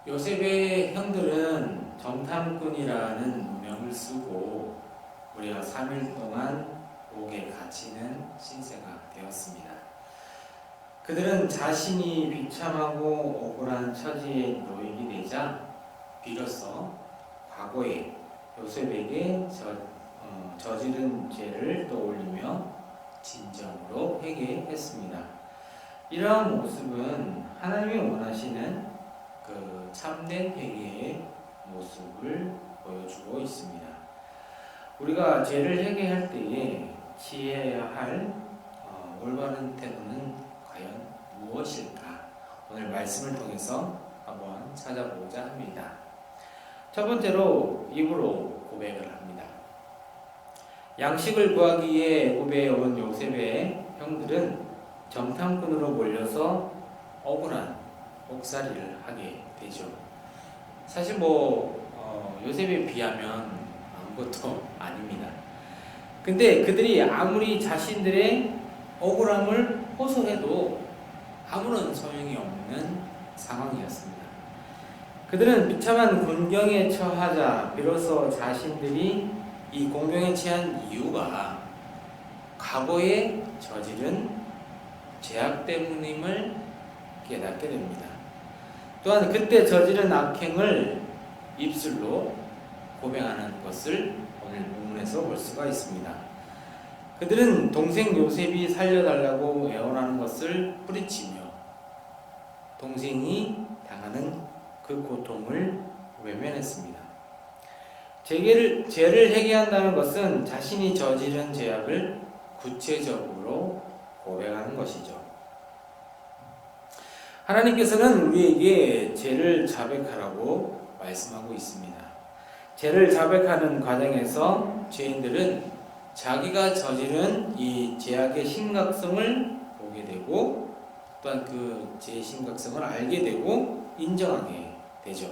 요셉의 형들은 정탐꾼이라는 누명을 쓰고 무려 3일 동안 옥에 갇히는 신세가 되었습니다. 그들은 자신이 비참하고 억울한 처지에 놓이게 되자 비로소 과거에 요셉에게 저지른 죄를 떠올리며 진정으로 회개했습니다. 이러한 모습은 하나님이 원하시는 그 참된 회개의 모습을 보여주고 있습니다. 우리가 죄를 회개할 때에 취해야 할 올바른 태도는 과연 무엇일까? 오늘 말씀을 통해서 한번 찾아보고자 합니다. 첫 번째로 입으로 고백을 합니다. 양식을 구하기 위해 애굽에 온 요셉의 형들은 정탐꾼으로 몰려서 억울한 옥살이를 하게 되죠. 사실 요셉에 비하면 아무것도 아닙니다. 근데 그들이 아무리 자신들의 억울함을 호소해도 아무런 소용이 없는 상황이었습니다. 그들은 비참한 곤경에 처하자 비로소 자신들이 이 공경에 처한 이유가 과거에 저지른 죄악 때문임을 깨닫게 됩니다. 또한 그때 저지른 악행을 입술로 고백하는 것을 오늘 본문에서 볼 수가 있습니다. 그들은 동생 요셉이 살려달라고 애원하는 것을 뿌리치며 동생이 당하는 그 고통을 외면했습니다. 죄를 회개한다는 것은 자신이 저지른 죄악을 구체적으로 고백하는 것이죠. 하나님께서는 우리에게 죄를 자백하라고 말씀하고 있습니다. 죄를 자백하는 과정에서 죄인들은 자기가 저지른 이 죄악의 심각성을 보게 되고 또한 그 죄의 심각성을 알게 되고 인정하게 되죠.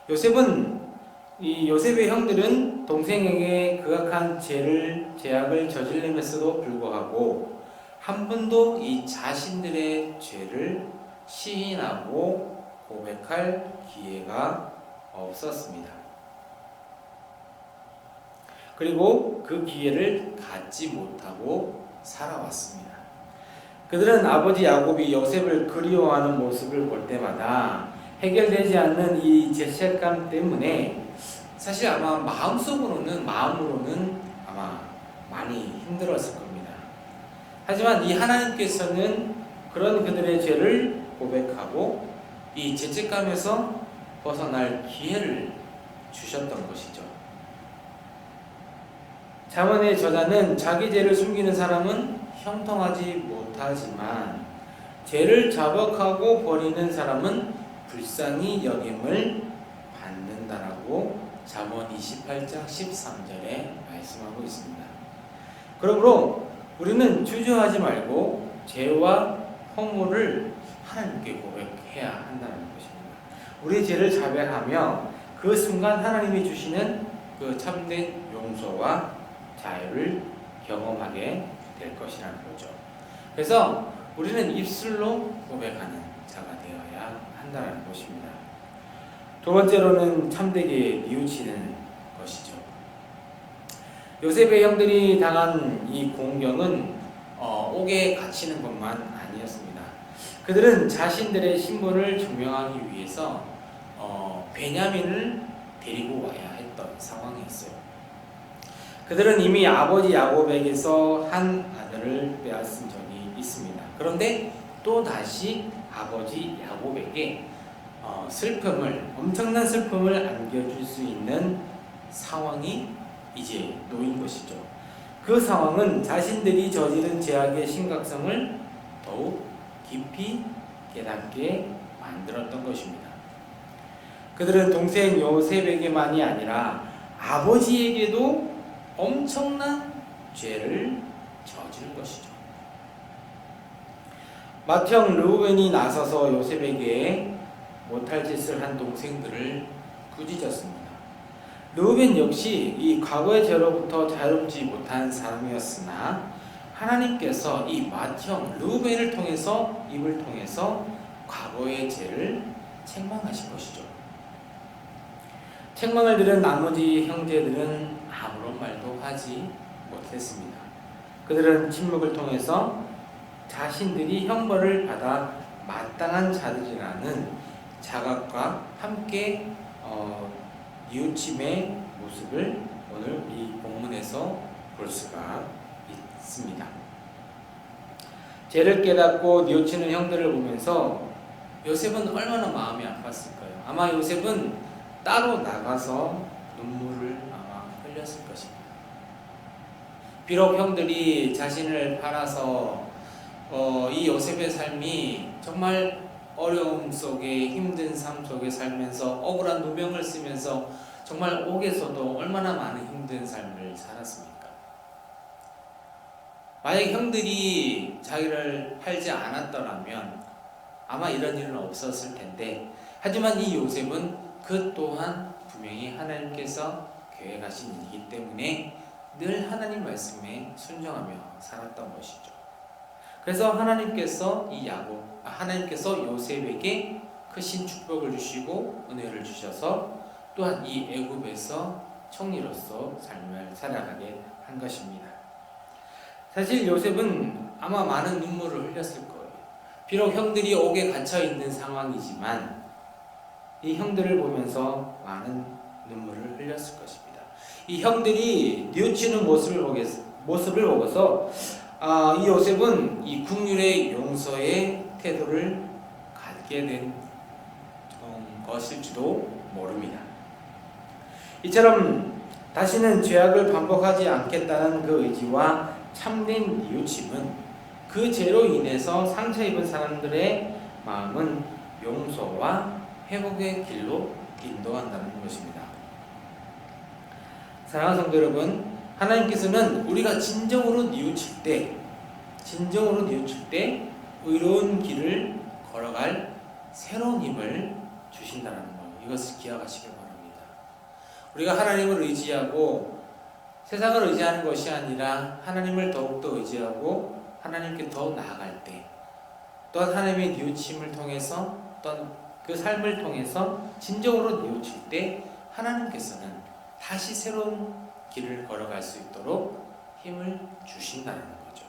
요셉의 형들은 동생에게 극악한 죄악을 저질렀음에도 불구하고 한 번도 이 자신들의 죄를 시인하고 고백할 기회가 없었습니다. 그리고 그 기회를 갖지 못하고 살아왔습니다. 그들은 아버지 야곱이 요셉을 그리워하는 모습을 볼 때마다 해결되지 않는 이 죄책감 때문에 사실 아마 마음으로는 아마 많이 힘들었을 겁니다. 하지만 이 하나님께서는 그런 그들의 죄를 고백하고 이 죄책감에서 벗어날 기회를 주셨던 것이죠. 잠언의 저자는 자기 죄를 숨기는 사람은 형통하지 못하지만 죄를 자복하고 버리는 사람은 불쌍히 여김을 받는다라고 잠언 28장 13절에 말씀하고 있습니다. 그러므로 우리는 주저하지 말고 죄와 허물을 하나님께 고백해야 한다는 것입니다. 우리 죄를 자백하며 그 순간 하나님이 주시는 그 참된 용서와 자유를 경험하게 될 것이라는 거죠. 그래서 우리는 입술로 고백하는 자가 되어야 한다는 것입니다. 두 번째로는 참되게 뉘우치는 것이죠. 요셉의 형들이 당한 이 공경은 옥에 갇히는 것만 아니었습니다. 그들은 자신들의 신분을 증명하기 위해서 베냐민을 데리고 와야 했던 상황이었어요. 그들은 이미 아버지 야곱에게서 한 아들을 빼앗은 적이 있습니다. 그런데 또 다시 아버지 야곱에게 엄청난 슬픔을 안겨줄 수 있는 상황이 이제 놓인 것이죠. 그 상황은 자신들이 저지른 죄악의 심각성을 더욱 깊이 깨닫게 만들었던 것입니다. 그들은 동생 요셉에게만이 아니라 아버지에게도 엄청난 죄를 저지른 것이죠. 맏형 르우벤이 나서서 요셉에게 못할 짓을 한 동생들을 꾸짖었습니다. 르우벤 역시 이 과거의 죄로부터 자유롭지 못한 사람이었으나 하나님께서 이 맏형 르우벤을 통해서 입을 통해서 과거의 죄를 책망하신 것이죠. 책망을 들은 나머지 형제들은 아무런 말도 하지 못했습니다. 그들은 침묵을 통해서 자신들이 형벌을 받아 마땅한 자들이라는 자각과 함께 뉘우침의 모습을 오늘 이 본문에서 볼 수가 있습니다. 죄를 깨닫고 뉘우치는 형들을 보면서 요셉은 얼마나 마음이 아팠을까요? 아마 요셉은 따로 나가서 눈물을 아마 흘렸을 것입니다. 비록 형들이 자신을 팔아서 이 요셉의 삶이 정말 어려움 속에 힘든 삶 속에 살면서 억울한 누명을 쓰면서 정말 옥에서도 얼마나 많은 힘든 삶을 살았습니까? 만약 형들이 자기를 팔지 않았더라면 아마 이런 일은 없었을 텐데, 하지만 이 요셉은 그 또한 분명히 하나님께서 계획하신 일이기 때문에 늘 하나님 말씀에 순종하며 살았던 것이죠. 그래서 하나님께서 하나님께서 요셉에게 크신 축복을 주시고 은혜를 주셔서 또한 이 애굽에서 총리로서 삶을 살아가게 한 것입니다. 사실 요셉은 아마 많은 눈물을 흘렸을 거예요. 비록 형들이 옥에 갇혀 있는 상황이지만 이 형들을 보면서 많은 눈물을 흘렸을 것입니다. 이 형들이 뉘우치는 모습을 보고서 이 요셉은 이 국률의 용서의 태도를 갖게 된 것일지도 모릅니다. 이처럼 다시는 죄악을 반복하지 않겠다는 그 의지와 참된 뉘우침은 그 죄로 인해서 상처 입은 사람들의 마음은 용서와 회복의 길로 인도한다는 것입니다. 사랑하는 성도 여러분, 하나님께서는 우리가 진정으로 뉘우칠 때 의로운 길을 걸어갈 새로운 힘을 주신다는 것, 이것을 기억하시길 바랍니다. 우리가 하나님을 의지하고 세상을 의지하는 것이 아니라 하나님을 더욱더 의지하고 하나님께 더 나아갈 때, 또한 하나님의 뉘우침을 통해서, 또한 그 삶을 통해서 진정으로 뉘우칠 때 하나님께서는 다시 새로운 길을 걸어갈 수 있도록 힘을 주신다는 거죠.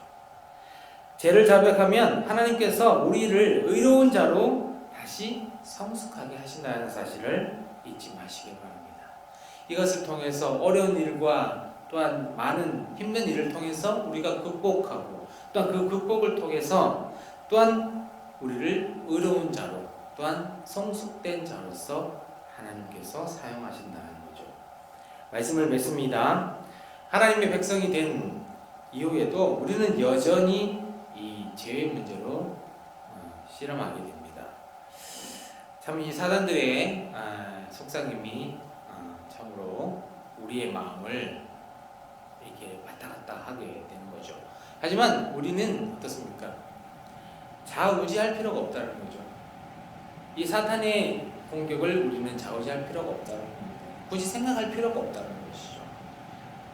죄를 자백하면 하나님께서 우리를 의로운 자로 다시 성숙하게 하신다는 사실을 잊지 마시기 바랍니다. 이것을 통해서 어려운 일과 또한 많은 힘든 일을 통해서 우리가 극복하고, 또한 그 극복을 통해서 또한 우리를 의로운 자로, 또한 성숙된 자로서 하나님께서 사용하신다는 거죠. 말씀을 맺습니다. 하나님의 백성이 된 이후에도 우리는 여전히 이 죄의 문제로 실험하게 됩니다. 참 이 사단들의 속삭임이 참으로 우리의 마음을 이렇게 왔다 갔다 하게 되는 거죠. 하지만 우리는 어떻습니까? 좌우지할 필요가 없다는 거죠. 이 사탄의 공격을 우리는 좌우지할 필요가 없다는 겁니다. 굳이 생각할 필요가 없다는 것이죠.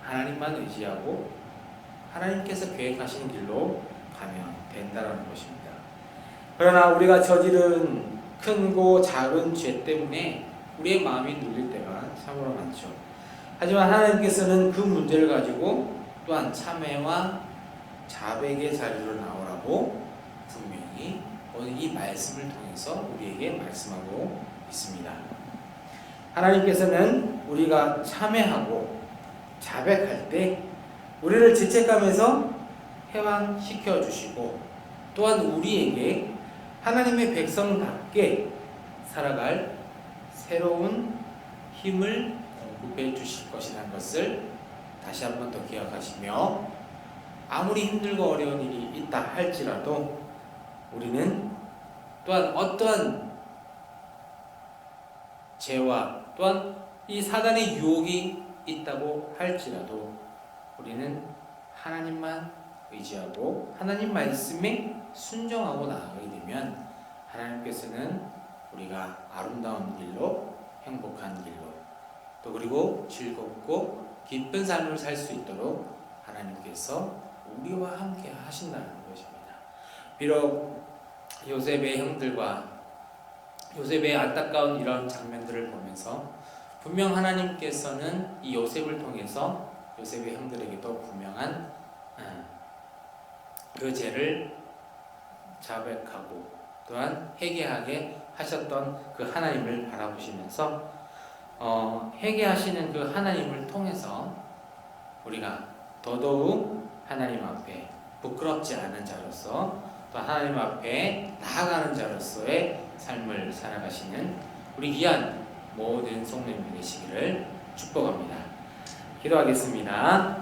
하나님만 의지하고 하나님께서 계획하신 길로 가면 된다는 것입니다. 그러나 우리가 저지른 크고 작은 죄 때문에 우리의 마음이 눌릴 때가 참으로 많죠. 하지만 하나님께서는 그 문제를 가지고 또한 참회와 자백의 자리로 나오라고 분명히 오늘 이 말씀을 통해서 우리에게 말씀하고 있습니다. 하나님께서는 우리가 참회하고 자백할 때 우리를 죄책감에서 해방시켜 주시고, 또한 우리에게 하나님의 백성답게 살아갈 새로운 힘을 공급해 주실 것이라는 것을 다시 한 번 더 기억하시며, 아무리 힘들고 어려운 일이 있다 할지라도 우리는 또한 어떠한 죄와 또한 이 사단의 유혹이 있다고 할지라도 우리는 하나님만 의지하고 하나님 말씀에 순종하고 나아가게 되면 하나님께서는 우리가 아름다운 길로, 행복한 길로, 또 그리고 즐겁고 기쁜 삶을 살 수 있도록 하나님께서 우리와 함께 하신다는 것입니다. 비록 요셉의 형들과 요셉의 안타까운 이런 장면들을 보면서 분명 하나님께서는 이 요셉을 통해서 요셉의 형들에게도 분명한 그 죄를 자백하고 또한 회개하게 하셨던 그 하나님을 바라보시면서 회개하시는 그 하나님을 통해서 우리가 더더욱 하나님 앞에 부끄럽지 않은 자로서 또 하나님 앞에 나아가는 자로서의 삶을 살아가시는 우리 귀한 모든 성도님들 되시기를 축복합니다. 기도하겠습니다.